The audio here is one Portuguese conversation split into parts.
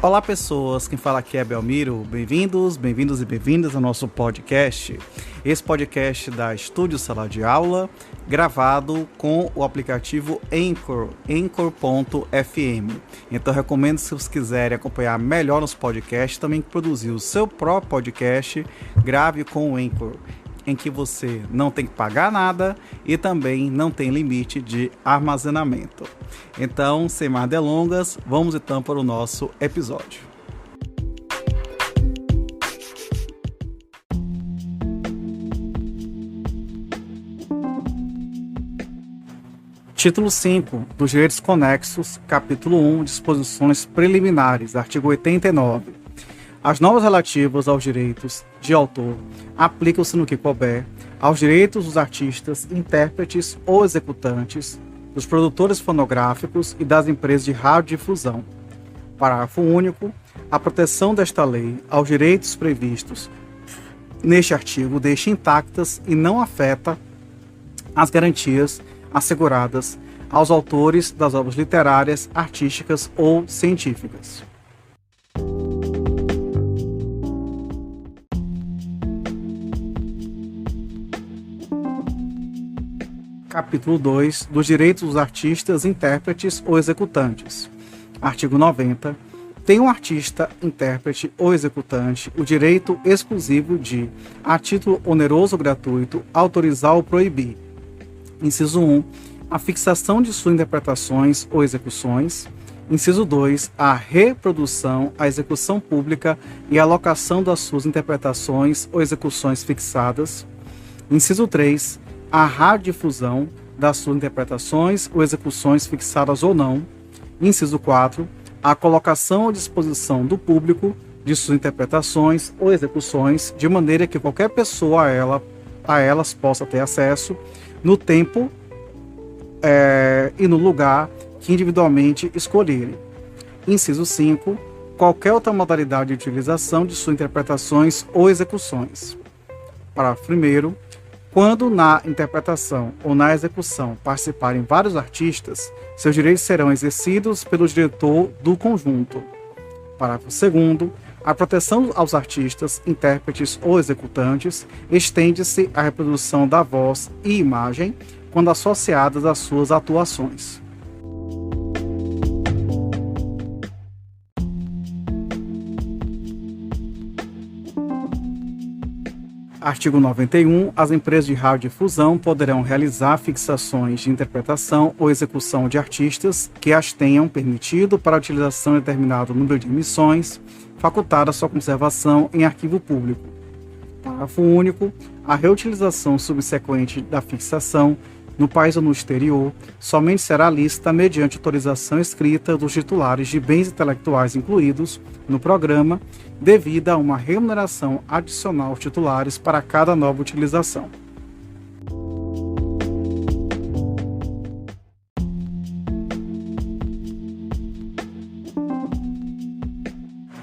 Olá pessoas, quem fala aqui é Belmiro, bem-vindos e bem-vindas ao nosso podcast. Esse podcast da Estúdio Sala de Aula, gravado com o aplicativo Anchor, Anchor.fm. Então recomendo, se vocês quiserem acompanhar melhor nos podcasts, também produzir o seu próprio podcast, grave com o Anchor, em que você não tem que pagar nada e também não tem limite de armazenamento. Então, sem mais delongas, vamos então para o nosso episódio. Título 5 dos Direitos Conexos, Capítulo 1, Disposições Preliminares, artigo 89. As normas relativas aos direitos de autor aplicam-se no que couber aos direitos dos artistas, intérpretes ou executantes, dos produtores fonográficos e das empresas de radiodifusão. Parágrafo único. A proteção desta lei aos direitos previstos neste artigo deixa intactas e não afeta as garantias asseguradas aos autores das obras literárias, artísticas ou científicas. Capítulo 2 dos Direitos dos Artistas, Intérpretes ou Executantes. Artigo 90. Tem um artista, intérprete ou executante o direito exclusivo de, a título oneroso ou gratuito, autorizar ou proibir. Inciso 1. A fixação de suas interpretações ou execuções. Inciso 2. A reprodução, a execução pública e a alocação das suas interpretações ou execuções fixadas. Inciso 3. A radiodifusão das suas interpretações ou execuções fixadas ou não. Inciso 4. A colocação à disposição do público de suas interpretações ou execuções, de maneira que qualquer pessoa a elas possa ter acesso no tempo e no lugar que individualmente escolherem. Inciso 5. Qualquer outra modalidade de utilização de suas interpretações ou execuções. Parágrafo 1º. Quando na interpretação ou na execução participarem vários artistas, seus direitos serão exercidos pelo diretor do conjunto. Parágrafo 2º. A proteção aos artistas, intérpretes ou executantes estende-se à reprodução da voz e imagem quando associadas às suas atuações. Artigo 91. As empresas de radiodifusão poderão realizar fixações de interpretação ou execução de artistas que as tenham permitido para a utilização de determinado número de emissões, facultada sua conservação em arquivo público. Parágrafo único. A reutilização subsequente da fixação, no país ou no exterior, somente será lícita mediante autorização escrita dos titulares de bens intelectuais incluídos no programa, devida a uma remuneração adicional aos titulares para cada nova utilização.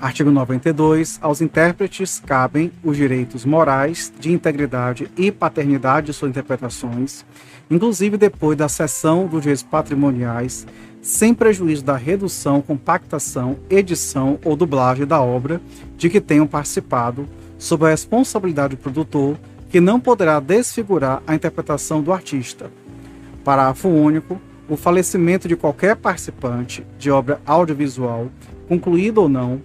Artigo 92. Aos intérpretes cabem os direitos morais, de integridade e paternidade de suas interpretações, inclusive depois da cessão dos direitos patrimoniais, sem prejuízo da redução, compactação, edição ou dublagem da obra de que tenham participado, sob a responsabilidade do produtor, que não poderá desfigurar a interpretação do artista. Parágrafo único. O falecimento de qualquer participante de obra audiovisual, concluída ou não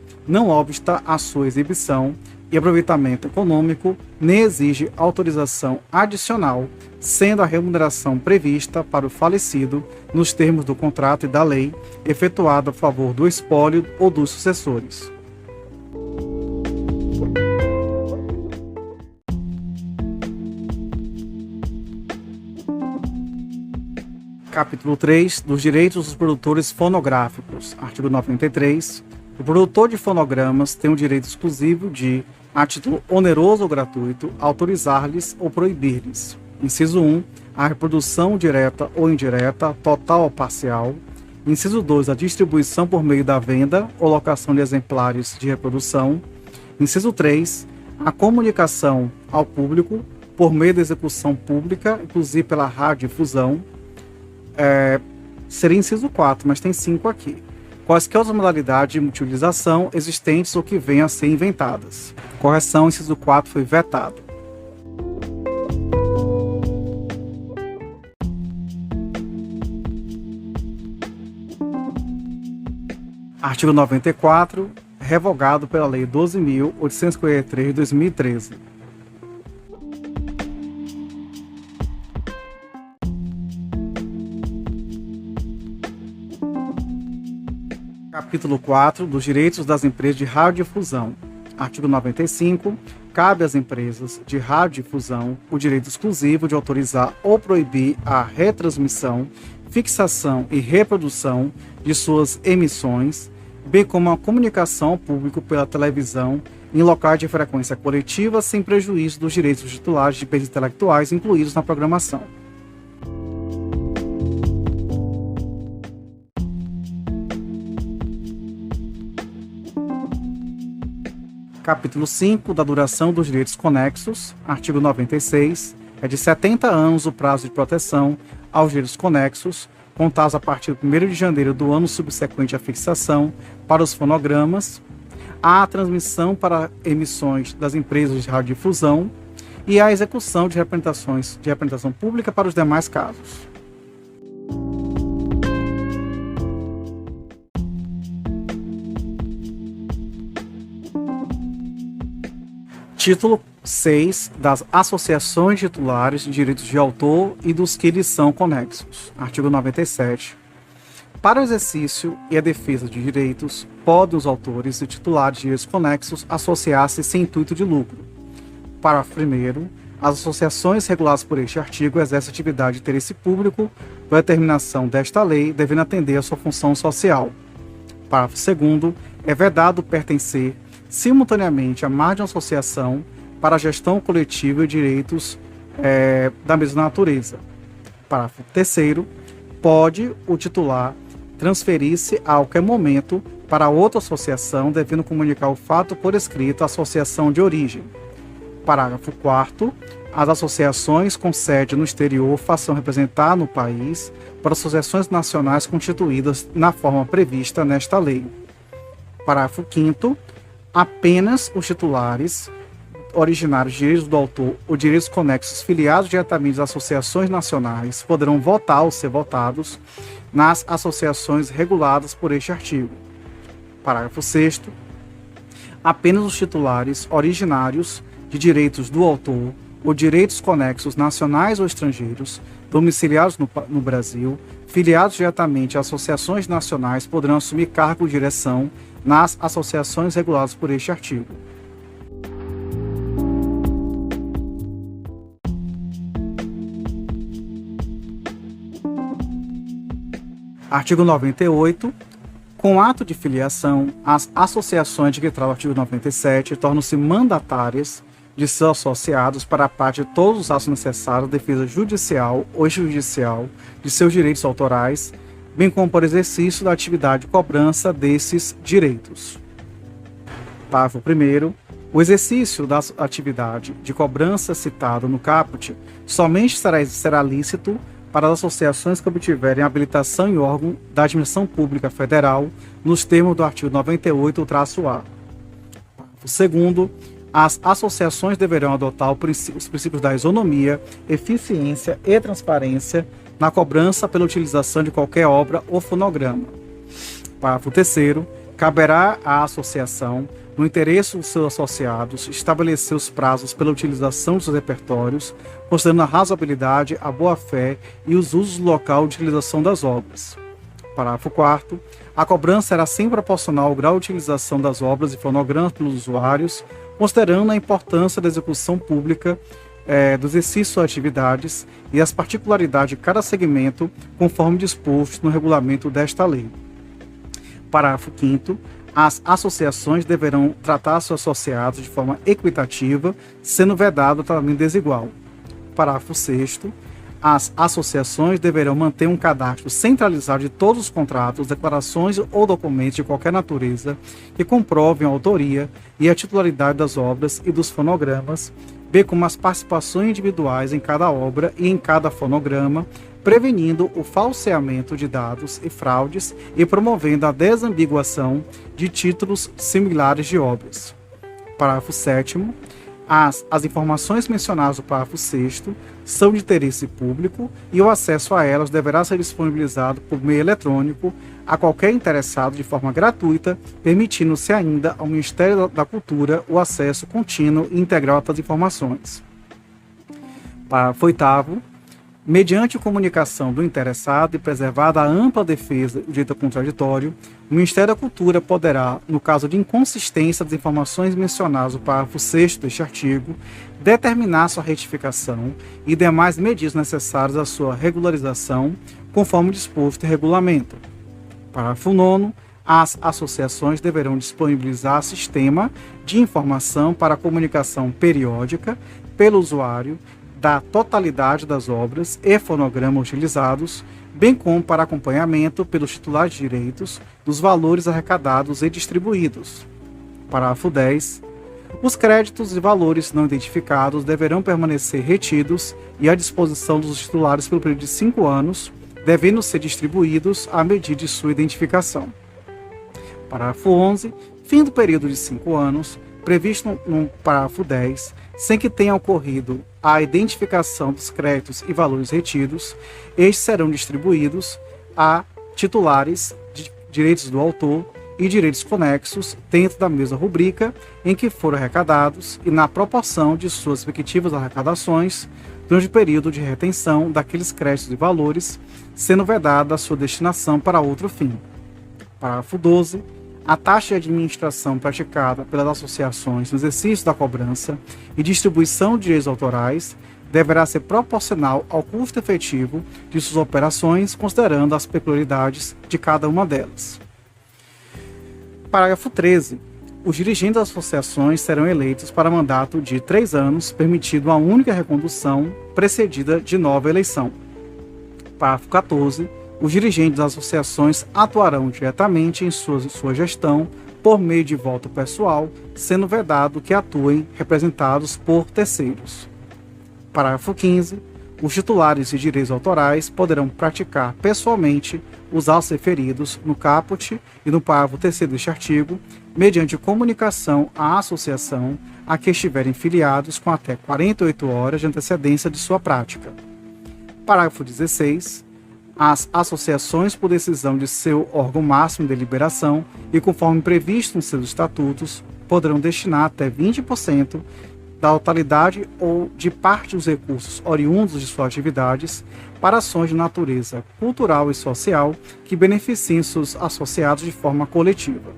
obsta a sua exibição e aproveitamento econômico, nem exige autorização adicional, sendo a remuneração prevista para o falecido nos termos do contrato e da lei, efetuada a favor do espólio ou dos sucessores. Capítulo 3 dos Direitos dos Produtores Fonográficos. Artigo 93. O produtor de fonogramas tem o direito exclusivo de, a título oneroso ou gratuito, autorizar-lhes ou proibir-lhes. Inciso 1. A reprodução direta ou indireta, total ou parcial. Inciso 2. A distribuição por meio da venda ou locação de exemplares de reprodução. Inciso 3. A comunicação ao público por meio da execução pública, inclusive pela radiodifusão. Seria inciso 4, mas tem 5 aqui. quaisquer outras modalidades de multiutilização existentes ou que venham a ser inventadas. Correção, inciso 4 foi vetado. Artigo 94, revogado pela Lei 12.843 de 2013. Capítulo 4 dos direitos das empresas de radiodifusão. Artigo 95. Cabe às empresas de radiodifusão o direito exclusivo de autorizar ou proibir a retransmissão, fixação e reprodução de suas emissões, bem como a comunicação ao público pela televisão em locais de frequência coletiva, sem prejuízo dos direitos dos titulares de bens intelectuais incluídos na programação. Capítulo 5 da duração dos direitos conexos. Artigo 96. É de 70 anos o prazo de proteção aos direitos conexos, contados a partir do 1º de janeiro do ano subsequente à fixação para os fonogramas, a transmissão para emissões das empresas de radiodifusão e a execução de representação pública para os demais casos. Título 6 das associações titulares de direitos de autor e dos que lhes são conexos. Artigo 97. Para o exercício e a defesa de direitos, podem os autores e titulares de direitos conexos associar-se sem intuito de lucro. Parágrafo 1º. As associações reguladas por este artigo exercem atividade de interesse público por determinação desta lei, devendo atender à sua função social. Parágrafo 2º. É vedado pertencer simultaneamente a mais de uma associação para a gestão coletiva de direitos da mesma natureza. Parágrafo 3º. Pode o titular transferir-se a qualquer momento para outra associação, devendo comunicar o fato por escrito à associação de origem. Parágrafo 4º. As associações com sede no exterior façam representar no país por associações nacionais constituídas na forma prevista nesta lei. Parágrafo 5º. Apenas os titulares originários de direitos do autor ou direitos conexos filiados diretamente às associações nacionais poderão votar ou ser votados nas associações reguladas por este artigo. Parágrafo 6º. Apenas os titulares originários de direitos do autor ou direitos conexos nacionais ou estrangeiros, domiciliados no Brasil, filiados diretamente a associações nacionais, poderão assumir cargo de direção nas associações reguladas por este artigo. Artigo 98. Com ato de filiação, as associações de que trata o artigo 97 tornam-se mandatárias de seus associados para a parte de todos os atos necessários à defesa judicial ou extrajudicial de seus direitos autorais, bem como por exercício da atividade de cobrança desses direitos. Parágrafo 1º. O exercício da atividade de cobrança citado no caput somente será lícito para as associações que obtiverem habilitação em órgão da administração pública federal nos termos do artigo 98-A. Parágrafo 2º. As associações deverão adotar os princípios da isonomia, eficiência e transparência na cobrança pela utilização de qualquer obra ou fonograma. Parágrafo 3º. Caberá à associação, no interesse dos seus associados, estabelecer os prazos pela utilização dos seus repertórios, considerando a razoabilidade, a boa-fé e os usos do local de utilização das obras. Parágrafo 4º. A cobrança será sempre proporcional ao grau de utilização das obras e fonogramas pelos usuários, considerando a importância da execução pública do exercício de atividades e as particularidades de cada segmento, conforme disposto no regulamento desta lei. Parágrafo 5º. As associações deverão tratar seus associados de forma equitativa, sendo vedado o tratamento desigual. Parágrafo 6º. As associações deverão manter um cadastro centralizado de todos os contratos, declarações ou documentos de qualquer natureza que comprovem a autoria e a titularidade das obras e dos fonogramas, bem como as participações individuais em cada obra e em cada fonograma, prevenindo o falseamento de dados e fraudes e promovendo a desambiguação de títulos similares de obras. Parágrafo 7º. As informações mencionadas no parágrafo 6º são de interesse público e o acesso a elas deverá ser disponibilizado por meio eletrônico a qualquer interessado de forma gratuita, permitindo-se ainda ao Ministério da Cultura o acesso contínuo e integral a tais informações. Parágrafo 8º. Mediante comunicação do interessado e preservada a ampla defesa do direito contraditório, o Ministério da Cultura poderá, no caso de inconsistência das informações mencionadas no parágrafo 6º deste artigo, determinar sua retificação e demais medidas necessárias à sua regularização, conforme disposto em regulamento. Parágrafo 9º. As associações deverão disponibilizar sistema de informação para comunicação periódica pelo usuário da totalidade das obras e fonogramas utilizados, bem como para acompanhamento pelos titulares de direitos dos valores arrecadados e distribuídos. Parágrafo 10. Os créditos e valores não identificados deverão permanecer retidos e à disposição dos titulares pelo período de 5 anos, devendo ser distribuídos à medida de sua identificação. Parágrafo 11. Fim do período de 5 anos, previsto no parágrafo 10, sem que tenha ocorrido a identificação dos créditos e valores retidos, estes serão distribuídos a titulares de direitos do autor e direitos conexos dentro da mesma rubrica em que foram arrecadados e na proporção de suas respectivas arrecadações durante o período de retenção daqueles créditos e valores, sendo vedada a sua destinação para outro fim. Parágrafo 12. A taxa de administração praticada pelas associações no exercício da cobrança e distribuição de direitos autorais deverá ser proporcional ao custo efetivo de suas operações, considerando as peculiaridades de cada uma delas. Parágrafo 13. Os dirigentes das associações serão eleitos para mandato de 3 anos, permitindo uma única recondução precedida de nova eleição. Parágrafo 14. Os dirigentes das associações atuarão diretamente em sua gestão por meio de voto pessoal, sendo vedado que atuem representados por terceiros. Parágrafo 15. Os titulares de direitos autorais poderão praticar pessoalmente os atos referidos no caput e no parágrafo 3º deste artigo, mediante comunicação à associação a que estiverem filiados com até 48 horas de antecedência de sua prática. Parágrafo 16. As associações, por decisão de seu órgão máximo de deliberação e conforme previsto nos seus estatutos, poderão destinar até 20% da totalidade ou de parte dos recursos oriundos de suas atividades para ações de natureza cultural e social que beneficiem seus associados de forma coletiva.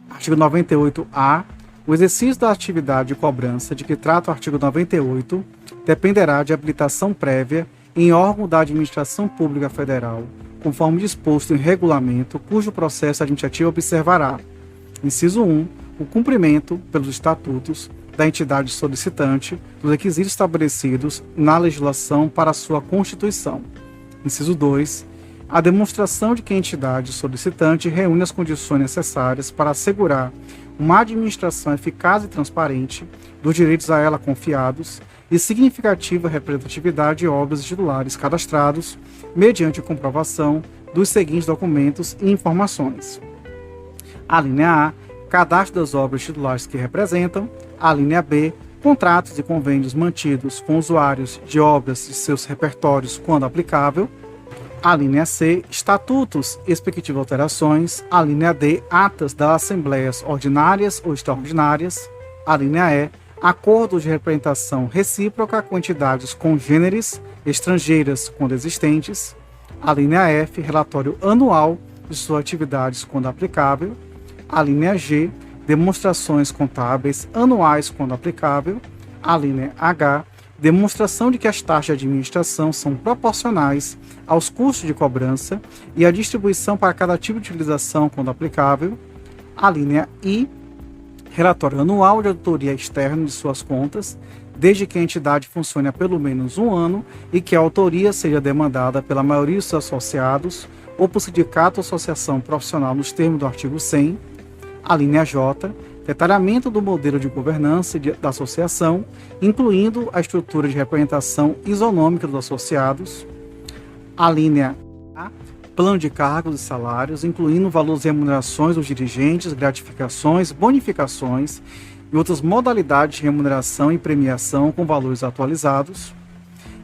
Artigo 98-A. O exercício da atividade de cobrança de que trata o artigo 98 dependerá de habilitação prévia em órgão da Administração Pública Federal, conforme disposto em regulamento, cujo processo administrativo observará: inciso 1, o cumprimento, pelos estatutos da entidade solicitante, dos requisitos estabelecidos na legislação para sua constituição. Inciso 2, a demonstração de que a entidade solicitante reúne as condições necessárias para assegurar uma administração eficaz e transparente dos direitos a ela confiados e significativa representatividade de obras e titulares cadastrados, mediante comprovação dos seguintes documentos e informações: a linha A, cadastro das obras titulares que representam; a linha B, contratos e convênios mantidos com usuários de obras e seus repertórios quando aplicável; a linha C, estatutos e respectivas alterações; a linha D, atas das assembleias ordinárias ou extraordinárias; a linha E, acordos de representação recíproca com entidades congêneres estrangeiras quando existentes; a linha F, relatório anual de suas atividades quando aplicável; a linha G, demonstrações contábeis anuais quando aplicável; a linha H, demonstração de que as taxas de administração são proporcionais aos custos de cobrança e a distribuição para cada tipo de utilização quando aplicável; a linha I, relatório anual de auditoria externa de suas contas, desde que a entidade funcione há pelo menos 1 ano e que a autoria seja demandada pela maioria dos seus associados ou por sindicato ou associação profissional nos termos do artigo 100; A linha J, detalhamento do modelo de governança da associação, incluindo a estrutura de representação isonômica dos associados. A linha A, plano de cargos e salários, incluindo valores de remunerações dos dirigentes, gratificações, bonificações e outras modalidades de remuneração e premiação com valores atualizados.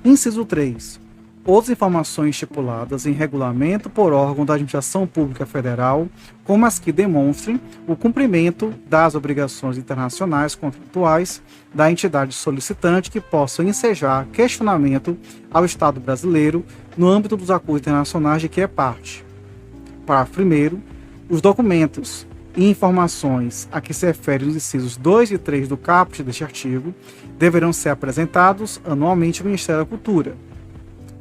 Inciso 3. Outras informações estipuladas em regulamento por órgão da Administração Pública Federal, como as que demonstrem o cumprimento das obrigações internacionais contratuais da entidade solicitante que possam ensejar questionamento ao Estado brasileiro no âmbito dos acordos internacionais de que é parte. Parágrafo 1º. Os documentos e informações a que se referem os incisos 2 e 3 do caput deste artigo deverão ser apresentados anualmente ao Ministério da Cultura.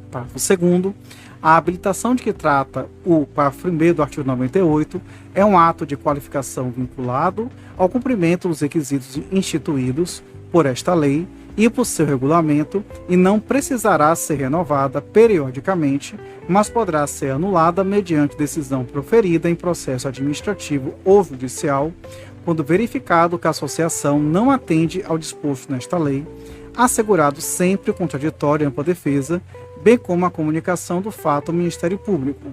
Parágrafo 2º. A habilitação de que trata o parágrafo 1º do artigo 98 é um ato de qualificação vinculado ao cumprimento dos requisitos instituídos por esta lei e por seu regulamento e não precisará ser renovada periodicamente, mas poderá ser anulada mediante decisão proferida em processo administrativo ou judicial, quando verificado que a associação não atende ao disposto nesta lei, assegurado sempre o contraditório e ampla defesa, bem como a comunicação do fato ao Ministério Público.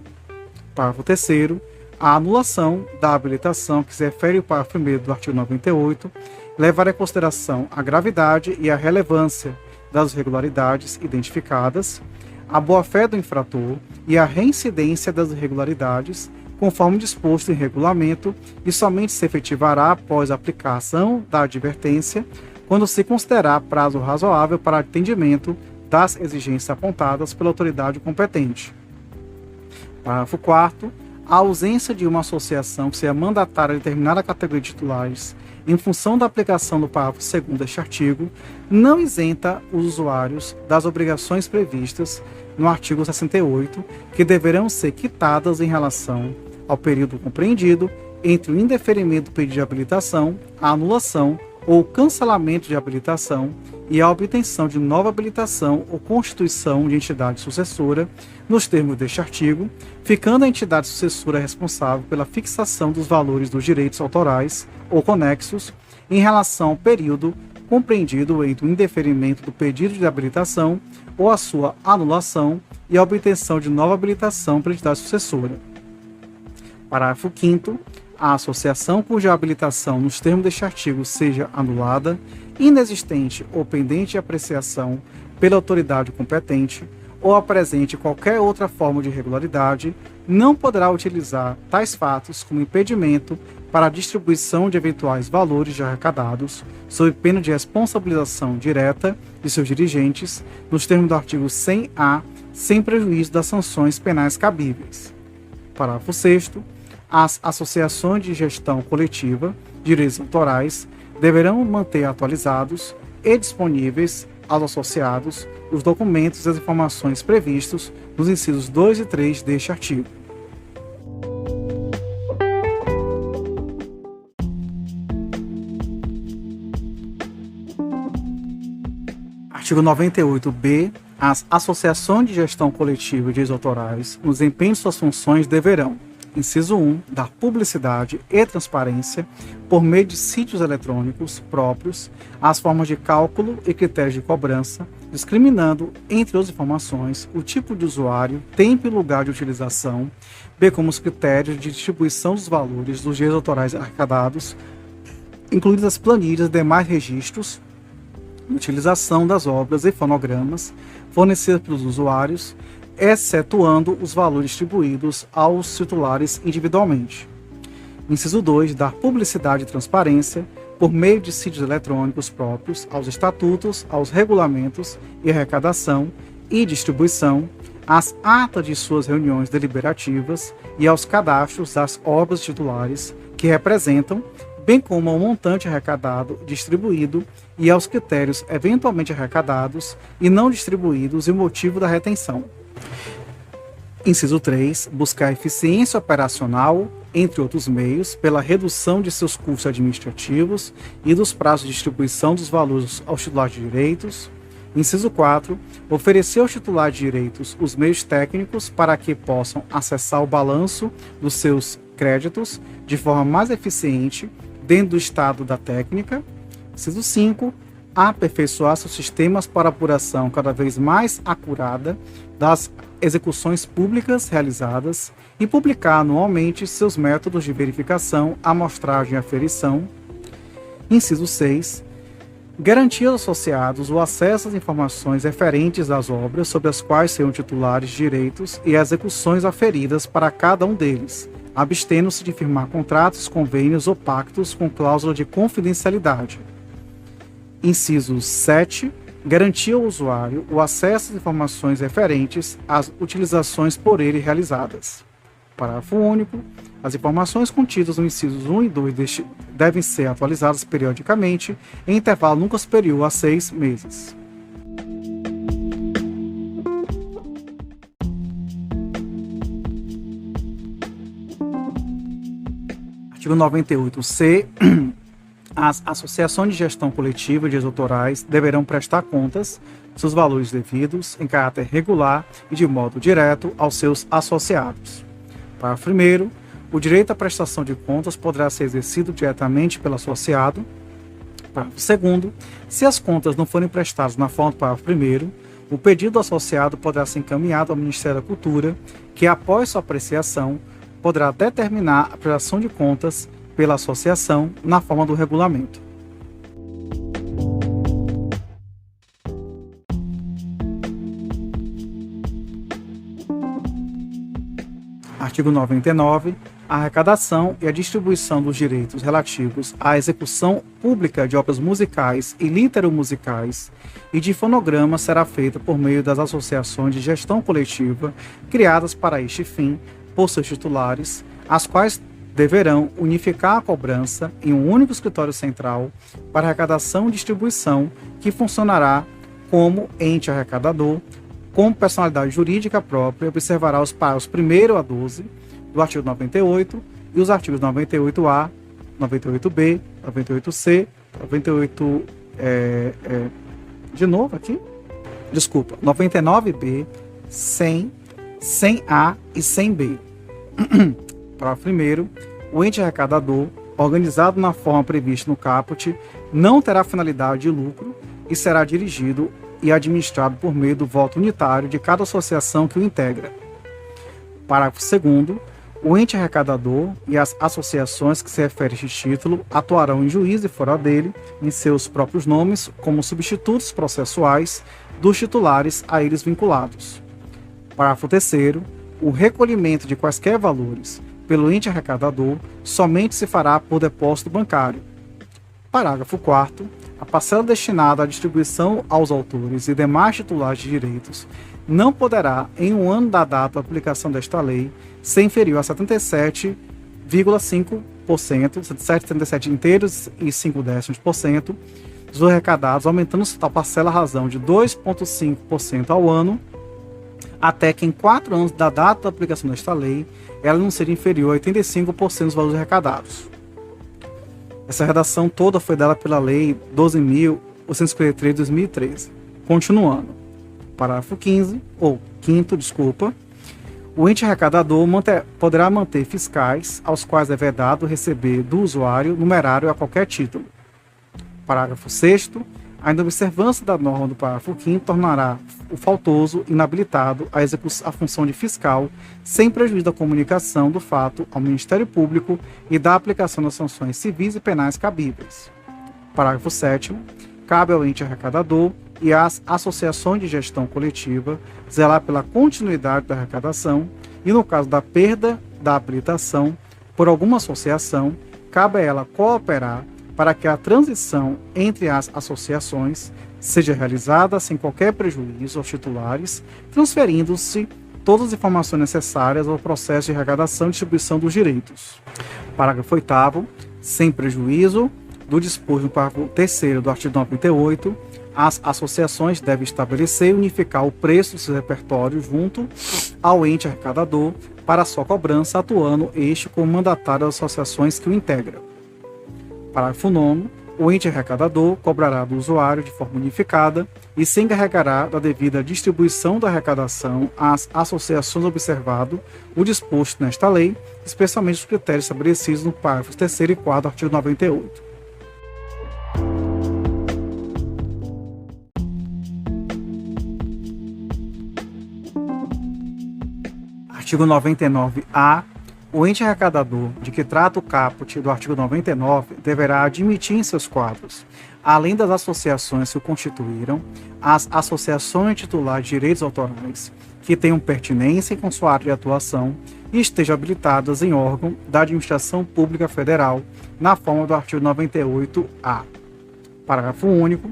Parágrafo 3º. A anulação da habilitação que se refere ao parágrafo 1º do artigo 98 levará em consideração a gravidade e a relevância das irregularidades identificadas, a boa-fé do infrator e a reincidência das irregularidades, conforme disposto em regulamento, e somente se efetivará após a aplicação da advertência, quando se considerar prazo razoável para atendimento das exigências apontadas pela autoridade competente. Parágrafo 4º. A ausência de uma associação que seja mandatária a determinada categoria de titulares em função da aplicação do parágrafo 2º deste artigo não isenta os usuários das obrigações previstas no artigo 68, que deverão ser quitadas em relação ao período compreendido entre o indeferimento do pedido de habilitação, a anulação ou cancelamento de habilitação e a obtenção de nova habilitação ou constituição de entidade sucessora, nos termos deste artigo, ficando a entidade sucessora responsável pela fixação dos valores dos direitos autorais ou conexos em relação ao período compreendido entre o indeferimento do pedido de habilitação ou a sua anulação e a obtenção de nova habilitação pela entidade sucessora. Parágrafo 5º. A associação cuja habilitação nos termos deste artigo seja anulada, inexistente ou pendente de apreciação pela autoridade competente ou apresente qualquer outra forma de irregularidade, não poderá utilizar tais fatos como impedimento para a distribuição de eventuais valores já arrecadados, sob pena de responsabilização direta de seus dirigentes, nos termos do artigo 100-A, sem prejuízo das sanções penais cabíveis. Parágrafo 6º. As associações de gestão coletiva de direitos autorais deverão manter atualizados e disponíveis aos associados os documentos e as informações previstos nos incisos 2 e 3 deste artigo. Artigo 98b. As associações de gestão coletiva de direitos autorais, no desempenho de suas funções, deverão: inciso 1, dar publicidade e transparência por meio de sítios eletrônicos próprios às formas de cálculo e critérios de cobrança, discriminando, entre outras informações, o tipo de usuário, tempo e lugar de utilização, bem como os critérios de distribuição dos valores dos direitos autorais arrecadados, incluídas as planilhas e demais registros de utilização das obras e fonogramas fornecidas pelos usuários, excetuando os valores distribuídos aos titulares individualmente. Inciso 2. Dar publicidade e transparência por meio de sítios eletrônicos próprios aos estatutos, aos regulamentos e arrecadação e distribuição, às atas de suas reuniões deliberativas e aos cadastros das obras titulares que representam, bem como ao montante arrecadado e distribuído e aos critérios eventualmente arrecadados e não distribuídos e o motivo da retenção. Inciso 3. Buscar eficiência operacional, entre outros meios, pela redução de seus custos administrativos e dos prazos de distribuição dos valores aos titulares de direitos. Inciso 4. Oferecer aos titulares de direitos os meios técnicos para que possam acessar o balanço dos seus créditos de forma mais eficiente dentro do estado da técnica. Inciso 5. Aperfeiçoar seus sistemas para apuração cada vez mais acurada das execuções públicas realizadas e publicar anualmente seus métodos de verificação, amostragem e aferição. Inciso 6. Garantir aos associados o acesso às informações referentes às obras sobre as quais sejam titulares de direitos e as execuções aferidas para cada um deles, abstendo-se de firmar contratos, convênios ou pactos com cláusula de confidencialidade. Inciso 7. Garantir ao usuário o acesso às informações referentes às utilizações por ele realizadas. Parágrafo único. As informações contidas nos incisos 1 e 2 devem ser atualizadas periodicamente em intervalo nunca superior a 6 meses. Artigo 98-C. As associações de gestão coletiva de direitos autorais deverão prestar contas de seus valores devidos em caráter regular e de modo direto aos seus associados. Parágrafo 1º. O direito à prestação de contas poderá ser exercido diretamente pelo associado. Parágrafo 2º. Se as contas não forem prestadas na forma do parágrafo 1º, o pedido do associado poderá ser encaminhado ao Ministério da Cultura, que, após sua apreciação, poderá determinar a prestação de contas pela associação na forma do regulamento. Artigo 99. A arrecadação e a distribuição dos direitos relativos à execução pública de obras musicais e literomusicais e de fonogramas será feita por meio das associações de gestão coletiva criadas para este fim por seus titulares, as quais deverão unificar a cobrança em um único escritório central para arrecadação e distribuição que funcionará como ente arrecadador, com personalidade jurídica própria, observará os parágrafos 1º a 12 do artigo 98 e os artigos 98A, 98B, 98C, 98... de novo aqui? Desculpa, 99B, 100, 100A e 100B. Parágrafo 1º. O ente arrecadador, organizado na forma prevista no caput, não terá finalidade de lucro e será dirigido e administrado por meio do voto unitário de cada associação que o integra. Parágrafo 2º. O ente arrecadador e as associações que se referem a este título atuarão em juízo e fora dele, em seus próprios nomes, como substitutos processuais dos titulares a eles vinculados. Parágrafo 3º. O recolhimento de quaisquer valores pelo ente arrecadador somente se fará por depósito bancário. Parágrafo 4º. A parcela destinada à distribuição aos autores e demais titulares de direitos não poderá, em um ano da data da publicação desta lei, ser inferior a 77,5%, 77 inteiros e 5/10% dos arrecadados, aumentando-se tal parcela à razão de 2,5% ao ano, até que em 4 anos da data da aplicação desta lei, ela não seja inferior a 85% dos valores arrecadados. Essa redação toda foi dada pela Lei 12.853 de 2013. Continuando. Parágrafo 5º, o ente arrecadador poderá manter fiscais aos quais é vedado receber do usuário numerário a qualquer título. Parágrafo 6º. A inobservância da norma do parágrafo 5º tornará o faltoso inabilitado a executar a função de fiscal, sem prejuízo da comunicação do fato ao Ministério Público e da aplicação das sanções civis e penais cabíveis. Parágrafo 7º. Cabe ao ente arrecadador e às associações de gestão coletiva zelar pela continuidade da arrecadação e, no caso da perda da habilitação por alguma associação, cabe a ela cooperar para que a transição entre as associações seja realizada sem qualquer prejuízo aos titulares, transferindo-se todas as informações necessárias ao processo de arrecadação e distribuição dos direitos. Parágrafo 8º. Sem prejuízo do disposto no parágrafo 3º do artigo 98, as associações devem estabelecer e unificar o preço do seu repertório junto ao ente arrecadador para sua cobrança, atuando este como mandatário das associações que o integram. Parágrafo 9º. O ente arrecadador cobrará do usuário de forma unificada e se encarregará da devida distribuição da arrecadação às associações observado o disposto nesta lei, especialmente os critérios estabelecidos no parágrafos 3º e 4º do artigo 98. Artigo 99-A. O ente arrecadador de que trata o caput do artigo 99 deverá admitir em seus quadros, além das associações que o constituíram, as associações titulares de direitos autorais que tenham pertinência com sua área de atuação e estejam habilitadas em órgão da Administração Pública Federal, na forma do artigo 98-A. Parágrafo único.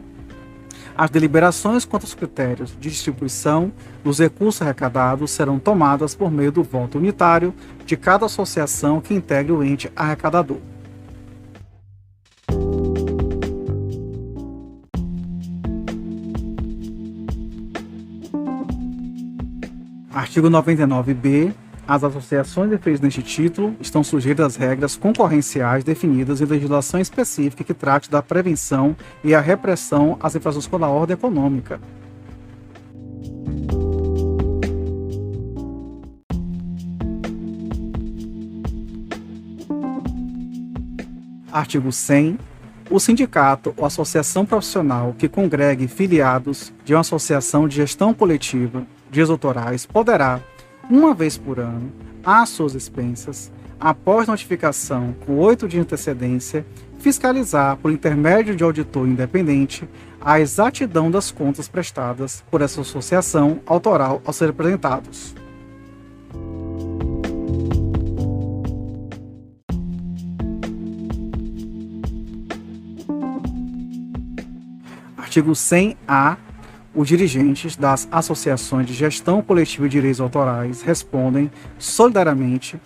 As deliberações quanto aos critérios de distribuição dos recursos arrecadados serão tomadas por meio do voto unitário de cada associação que integre o ente arrecadador. Artigo 99-B. As associações referidas neste título estão sujeitas às regras concorrenciais definidas em legislação específica que trate da prevenção e a repressão às infrações contra a ordem econômica. Artigo 100. O sindicato ou associação profissional que congregue filiados de uma associação de gestão coletiva de direitos autorais poderá, uma vez por ano, às suas expensas, após notificação com 8 dias de antecedência, fiscalizar, por intermédio de auditor independente, a exatidão das contas prestadas por essa associação autoral aos seus representados. Artigo 100-A. Os dirigentes das associações de gestão coletiva de direitos autorais respondem solidariamente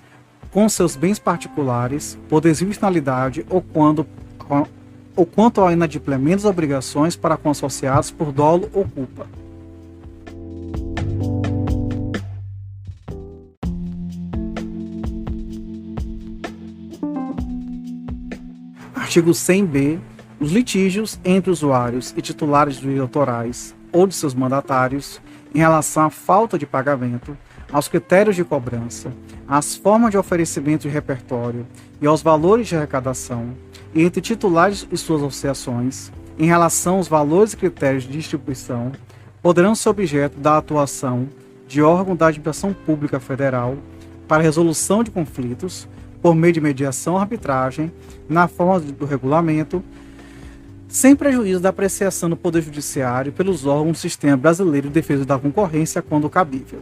com seus bens particulares por desvio de finalidade ou quanto ao inadimplemento das obrigações para com associados por dolo ou culpa. Artigo 100-B. Os litígios entre usuários e titulares de direitos autorais ou de seus mandatários em relação à falta de pagamento, aos critérios de cobrança, às formas de oferecimento de repertório e aos valores de arrecadação, e entre titulares e suas associações, em relação aos valores e critérios de distribuição, poderão ser objeto da atuação de órgão da Administração Pública Federal para resolução de conflitos por meio de mediação ou arbitragem, na forma do regulamento, sem prejuízo da apreciação do Poder Judiciário pelos órgãos do Sistema Brasileiro de Defesa da Concorrência, quando cabível.